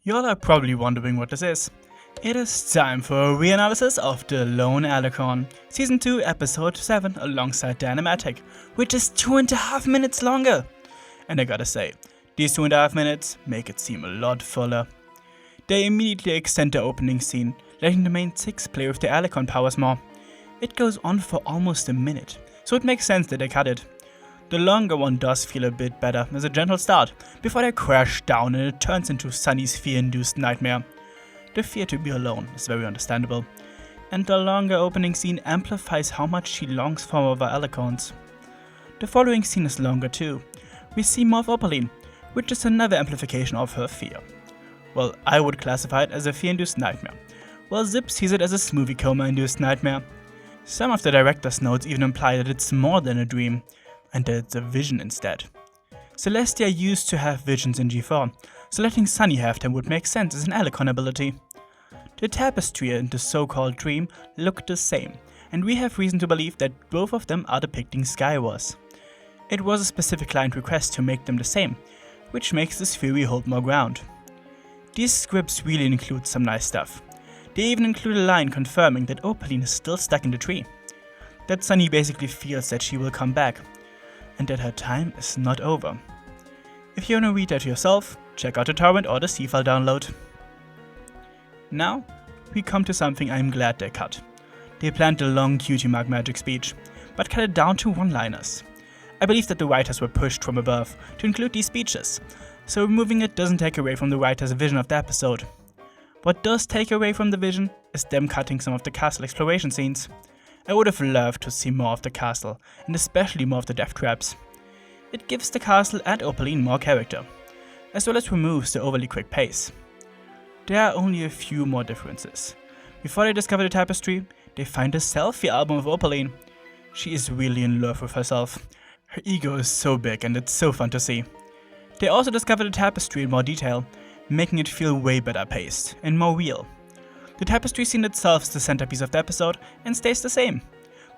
Y'all are probably wondering what this is. It is time for a reanalysis of The Lone Alicorn, Season 2, Episode 7 alongside the animatic, which is 2.5 minutes longer. And I gotta say, these 2.5 minutes make it seem a lot fuller. They immediately extend the opening scene, letting the main 6 play with their Alicorn powers more. It goes on for almost a minute, so it makes sense that they cut it. The longer one does feel a bit better as a gentle start, before they crash down and it turns into Sunny's fear-induced nightmare. The fear to be alone is very understandable, and the longer opening scene amplifies how much she longs for other Alicorns. The following scene is longer too. We see more of Opaline, which is another amplification of her fear. Well, I would classify it as a fear-induced nightmare, while Zip sees it as a smoothie coma-induced nightmare. Some of the director's notes even imply that it's more than a dream, and that it's a vision instead. Celestia used to have visions in G4, so letting Sunny have them would make sense as an Alicorn ability. The tapestry and the so-called dream look the same, and we have reason to believe that both of them are depicting Sky Wars. It was a specific client request to make them the same, which makes this theory hold more ground. These scripts really include some nice stuff. They even include a line confirming that Opaline is still stuck in the tree, that Sunny basically feels that she will come back, and that her time is not over. If you want to read that yourself, check out the torrent or the C-file download. Now, we come to something I'm glad they cut. They planned a long cutie mark magic speech, but cut it down to one-liners. I believe that the writers were pushed from above to include these speeches, so removing it doesn't take away from the writers' vision of the episode. What does take away from the vision is them cutting some of the castle exploration scenes. I would have loved to see more of the castle, and especially more of the death traps. It gives the castle and Opaline more character, as well as removes the overly quick pace. There are only a few more differences. Before they discover the tapestry, they find a selfie album of Opaline. She is really in love with herself. Her ego is so big and it's so fun to see. They also discover the tapestry in more detail, making it feel way better paced and more real. The tapestry scene itself is the centerpiece of the episode and stays the same,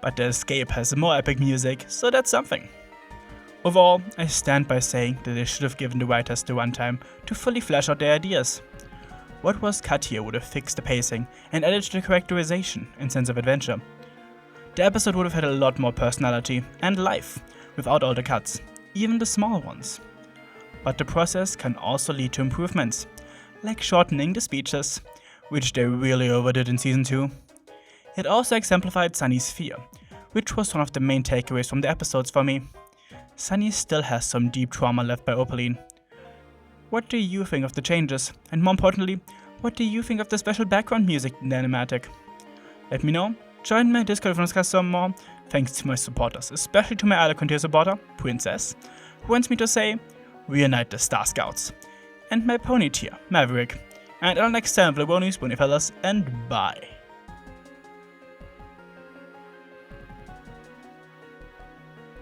but the escape has more epic music, so that's something. Overall, I stand by saying that they should have given the writers the runtime to fully flesh out their ideas. What was cut here would have fixed the pacing and added to the characterization and sense of adventure. The episode would have had a lot more personality and life without all the cuts, even the small ones. But the process can also lead to improvements, like shortening the speeches, which they really overdid in Season 2. It also exemplified Sunny's fear, which was one of the main takeaways from the episodes for me. Sunny still has some deep trauma left by Opaline. What do you think of the changes? And more importantly, what do you think of the special background music in the animatic? Let me know, join my Discord if you want to discuss some more, thanks to my supporters, especially to my Alicorn Tier supporter, Princess, who wants me to say, reunite the Star Scouts, and my Pony Tier, Maverick. And until next time, Vlogonies, Bunny Fellas, and bye.